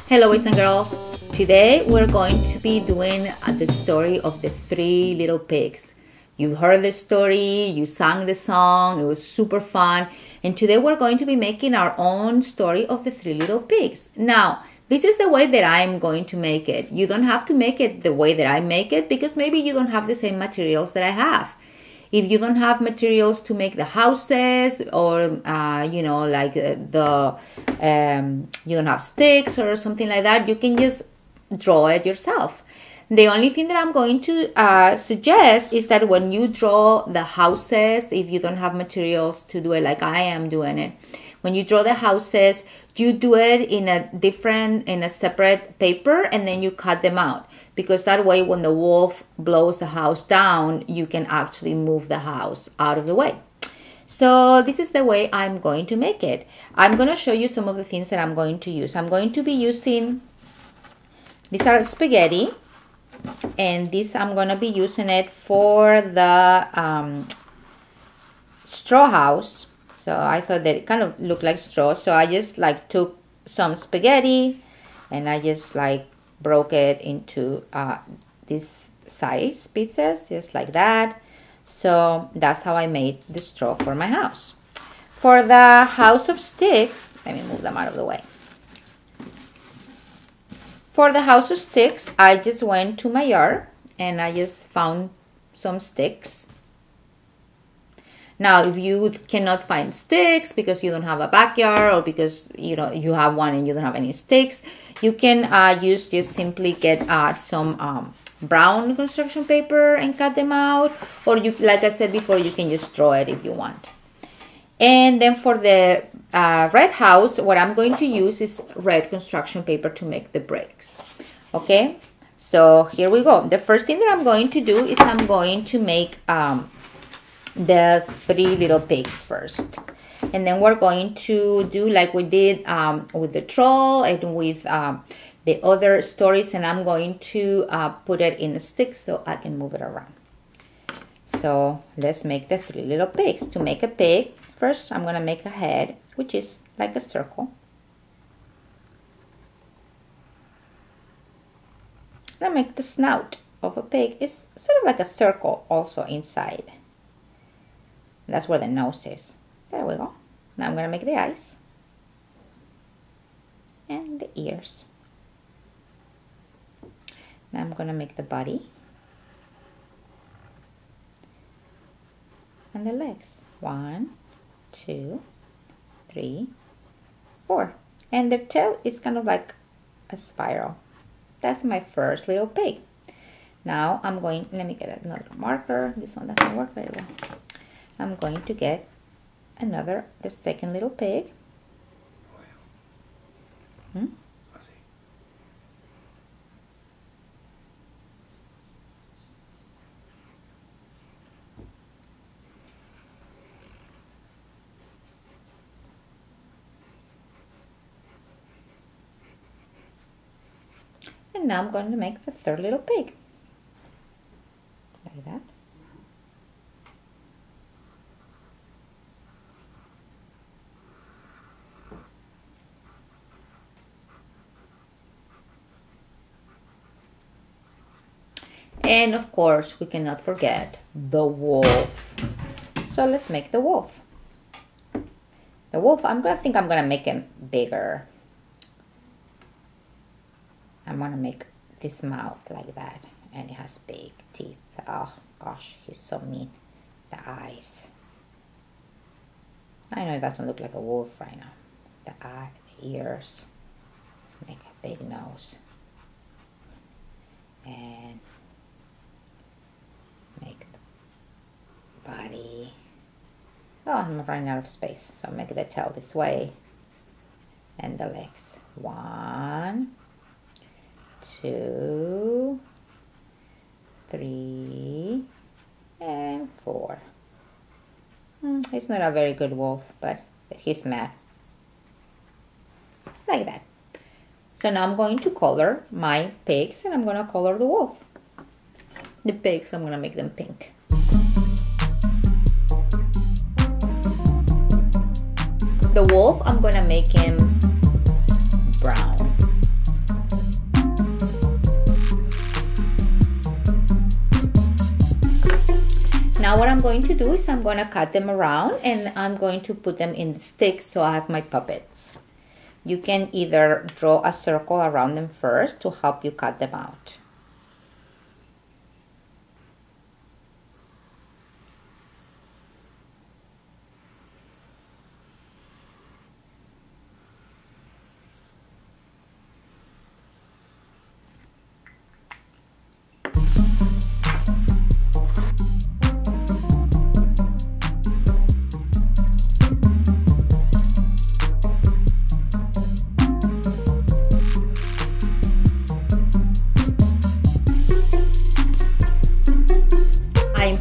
Hello boys and girls, today we're going to be doing the story of the Three Little Pigs. You've heard the story, you sang the song, it was super fun, and today we're going to be making our own story of the Three Little Pigs. Now, this is the way that I'm going to make it. You don't have to make it the way that I make it because maybe you don't have the same materials that I have. If you don't have materials to make the houses or, you don't have sticks or something like that, you can just draw it yourself. The only thing that I'm going to suggest is that when you draw the houses, if you don't have materials to do it like I am doing it, when you draw the houses, you do it in a separate paper and then you cut them out. Because that way when the wolf blows the house down, you can actually move the house out of the way. So this is the way I'm going to make it. I'm going to show you some of the things that I'm going to use. I'm going to be using, these are spaghetti. And this I'm going to be using it for the straw house. So I thought that it kind of looked like straw. So I just took some spaghetti and I just broke it into this size pieces, just like that. So that's how I made the straw for my house. For the house of sticks, let me move them out of the way. For the house of sticks, I just went to my yard and I just found some sticks. Now, if you cannot find sticks because you don't have a backyard or because you have one and you don't have any sticks, you can just simply get some brown construction paper and cut them out, or you, like I said before, you can just draw it if you want. And then for the red house, what I'm going to use is red construction paper to make the bricks. Okay, so here we go. The first thing that I'm going to do is I'm going to make the Three Little Pigs first, and then we're going to do like we did with the troll and with the other stories, and I'm going to put it in a stick so I can move it around. So let's make the Three Little Pigs. To make a pig, first I'm going to make a head, which is like a circle. Then make the snout of a pig. It's sort of like a circle also inside. That's where the nose is. There we go. Now I'm going to make the eyes and the ears. Now I'm going to make the body and the legs. 1, 2, 3, 4. And the tail is kind of like a spiral. That's my first little pig. Now I'm going, let me get another marker. This one doesn't work very well. I'm going to get the second little pig. And now I'm going to make the third little pig. Like that. And of course, we cannot forget the wolf. So let's make the wolf. The wolf, I'm gonna make him bigger. I'm gonna make this mouth like that, and it has big teeth. Oh gosh, he's so mean. The eyes. I know it doesn't look like a wolf right now. The eye, the ears. Make a big nose. And make the body. Oh, I'm running out of space. So make the tail this way. And the legs. 1, 2, 3, and 4. He's not a very good wolf, but he's mad. Like that. So now I'm going to color my pigs and I'm going to color the wolf. The pigs, I'm going to make them pink. The wolf, I'm going to make him brown. now what I'm going to do is I'm going to cut them around and I'm going to put them in the sticks so I have my puppets. You can either draw a circle around them first to help you cut them out.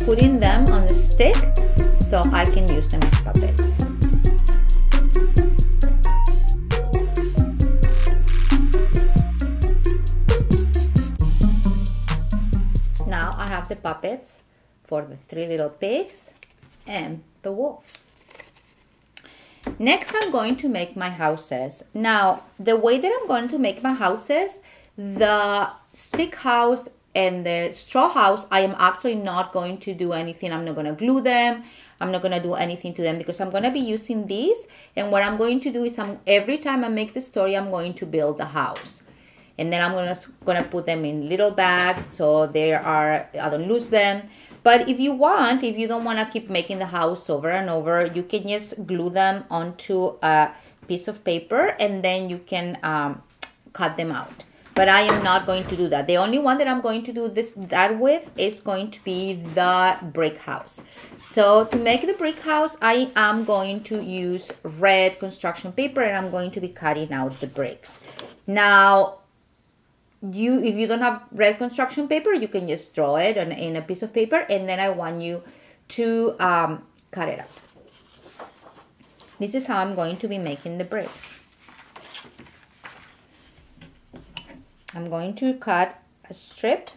Putting them on the stick so I can use them as puppets. Now I have the puppets for the 3 little pigs and the wolf. Next I'm going to make my houses. Now the way that I'm going to make my houses, the stick house and the straw house, I am actually not going to do anything. I'm not going to glue them. I'm not going to do anything to them because I'm going to be using these. And what I'm going to do is every time I make the story, I'm going to build the house. And then I'm going to put them in little bags so I don't lose them. But if you want, if you don't want to keep making the house over and over, you can just glue them onto a piece of paper and then you can cut them out. But I am not going to do that. The only one that I'm going to do that with is going to be the brick house. So to make the brick house, I am going to use red construction paper and I'm going to be cutting out the bricks. Now, if you don't have red construction paper, you can just draw it in a piece of paper and then I want you to cut it out. This is how I'm going to be making the bricks. I'm going to cut a strip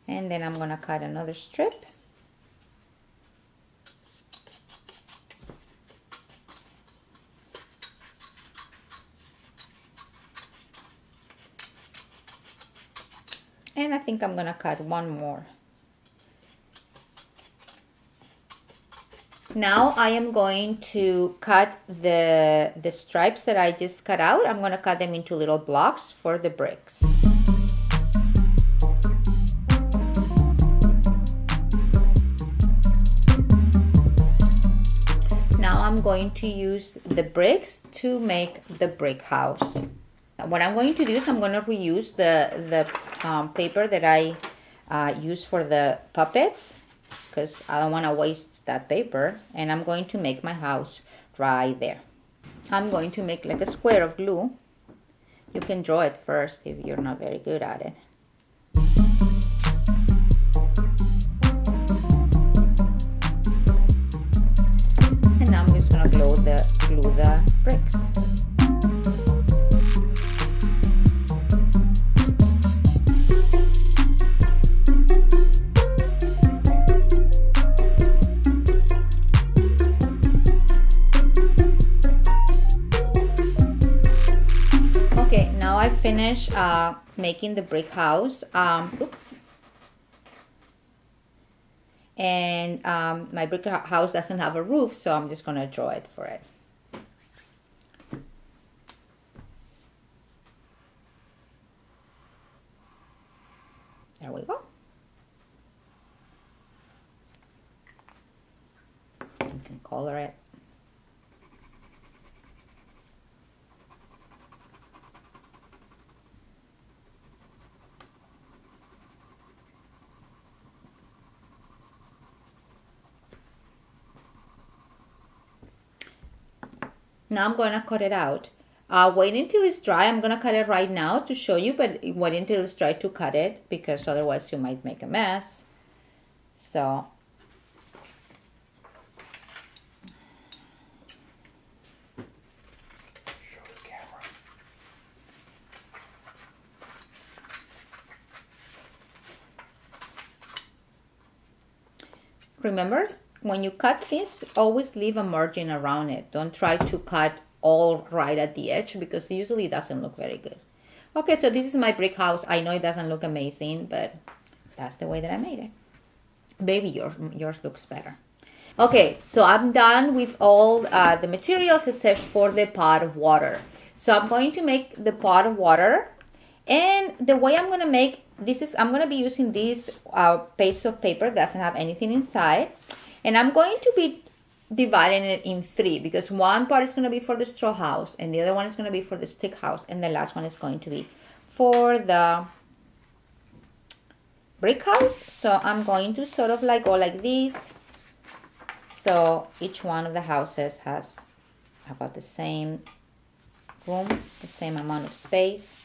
and then I'm going to cut another strip and I think I'm going to cut one more. Now I am going to cut the stripes that I just cut out. I'm going to cut them into little blocks for the bricks. Now I'm going to use the bricks to make the brick house. What I'm going to do is I'm going to reuse the paper that I used for the puppets, because I don't want to waste that paper, and I'm going to make my house right there. I'm going to make like a square of glue. You can draw it first if you're not very good at it. And now I'm just going to glue the bricks. I finished making the brick house. And my brick house doesn't have a roof, so I'm just gonna draw it for it. There we go. You can color it. Now I'm going to cut it out. Wait until it's dry. I'm going to cut it right now to show you, but wait until it's dry to cut it because otherwise you might make a mess. So show the camera. Remember, when you cut this, always leave a margin around it. Don't try to cut all right at the edge, because usually it doesn't look very good. Okay, so this is my brick house. I know it doesn't look amazing, but that's the way that I made it. Maybe yours looks better. Okay, so I'm done with all the materials except for the pot of water. So I'm going to make the pot of water, and the way I'm going to make this is I'm going to be using this piece of paper that doesn't have anything inside, and I'm going to be dividing it in three, because one part is going to be for the straw house, and the other one is going to be for the stick house, and the last one is going to be for the brick house. So I'm going to sort of like go like this. So each one of the houses has about the same room, the same amount of space.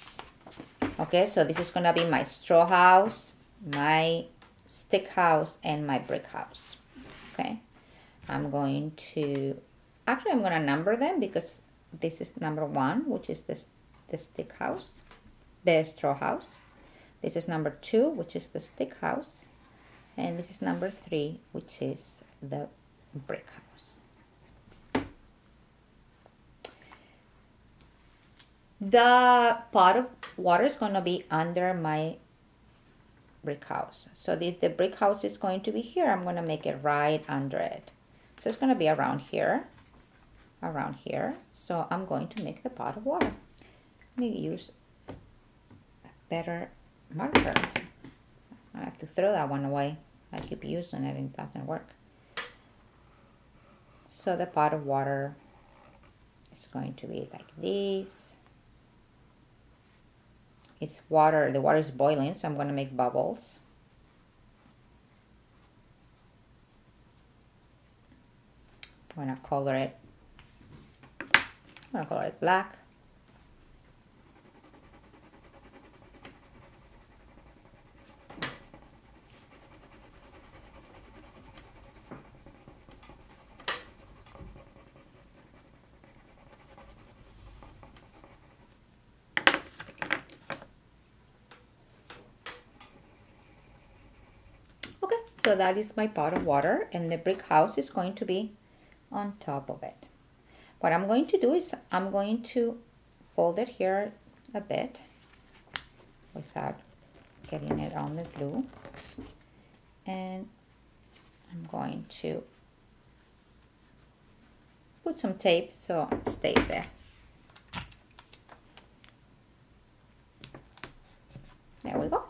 Okay, so this is gonna be my straw house, my stick house, and my brick house. Okay, I'm going to, actually I'm gonna number them, because this is number 1, which is the stick house, the straw house. This is number 2, which is the stick house, and this is number 3, which is the brick house. The pot of water is going to be under my brick house. So if the brick house is going to be here, I'm going to make it right under it. So it's going to be around here. So I'm going to make the pot of water. Let me use a better marker. I have to throw that one away. I keep using it and it doesn't work. So the pot of water is going to be like this. It's water, the water is boiling, so I'm going to make bubbles. I'm going to color it black. So that is my pot of water, and the brick house is going to be on top of it. What I'm going to do is I'm going to fold it here a bit without getting it on the glue, and I'm going to put some tape so it stays there. There we go.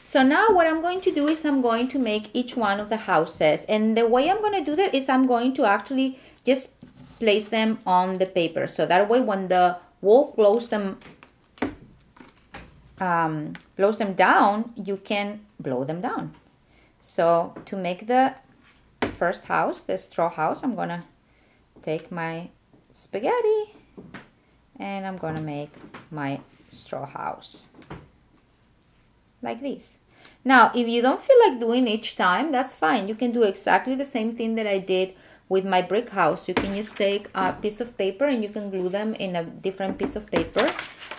So now what I'm going to do is I'm going to make each one of the houses, and the way I'm going to do that is I'm going to actually just place them on the paper, so that way when the wolf blows them down, you can blow them down. So to make the first house, the straw house, I'm going to take my spaghetti and I'm going to make my straw house like this. Now, if you don't feel like doing each time, that's fine. You can do exactly the same thing that I did with my brick house. You can just take a piece of paper and you can glue them in a different piece of paper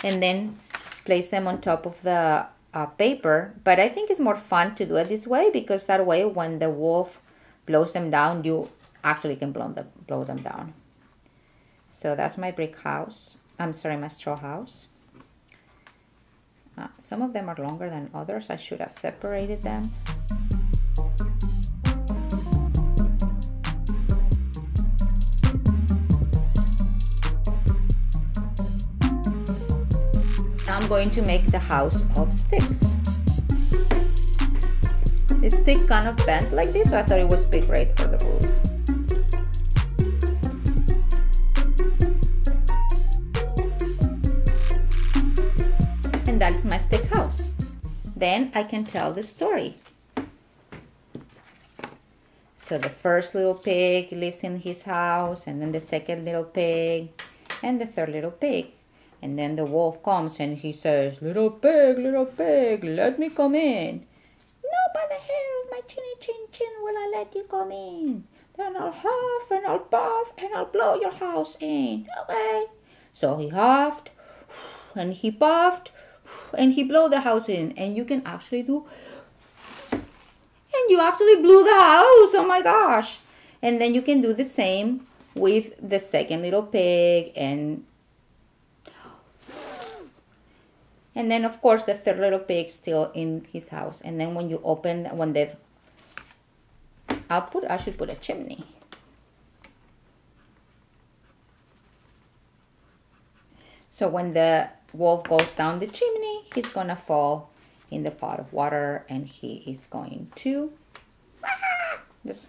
and then place them on top of the paper. But I think it's more fun to do it this way, because that way when the wolf blows them down, you actually can blow them down. So that's my brick house. I'm sorry, my straw house. Some of them are longer than others. I should have separated them. Now I'm going to make the house of sticks. The stick kind of bent like this, so I thought it was big right for the roof. And that is my stick house. Then I can tell the story. So the first little pig lives in his house, and then the second little pig, and the third little pig. And then the wolf comes and he says, little pig, let me come in. No, by the hair of my chinny chin chin will I let you come in. Then I'll huff and I'll puff and I'll blow your house in. Okay. So he huffed and he puffed and he blew the house in, and you can actually do, and you actually blew the house. Oh my gosh. And then you can do the same with the second little pig, and then of course the third little pig still in his house. And then when you open, when they've, I should put a chimney. So when the wolf goes down the chimney, he's gonna fall in the pot of water, and he is going to just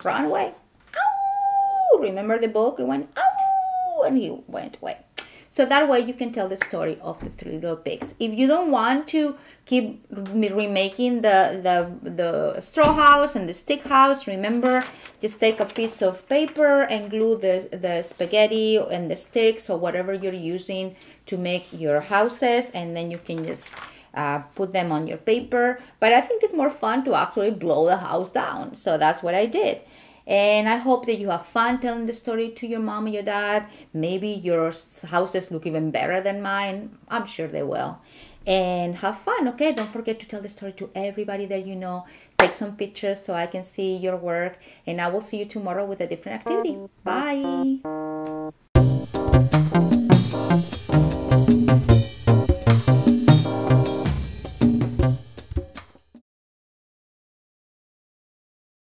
run away. Ow! Remember the book? It went ow, and he went away. So that way you can tell the story of the three little pigs. If you don't want to keep remaking the straw house and the stick house, remember, just take a piece of paper and glue the spaghetti and the sticks or whatever you're using to make your houses, and then you can just put them on your paper. But I think it's more fun to actually blow the house down. So that's what I did. And I hope that you have fun telling the story to your mom and your dad. Maybe your houses look even better than mine. I'm sure they will. And have fun, okay? Don't forget to tell the story to everybody that you know. Take some pictures so I can see your work. And I will see you tomorrow with a different activity. Bye.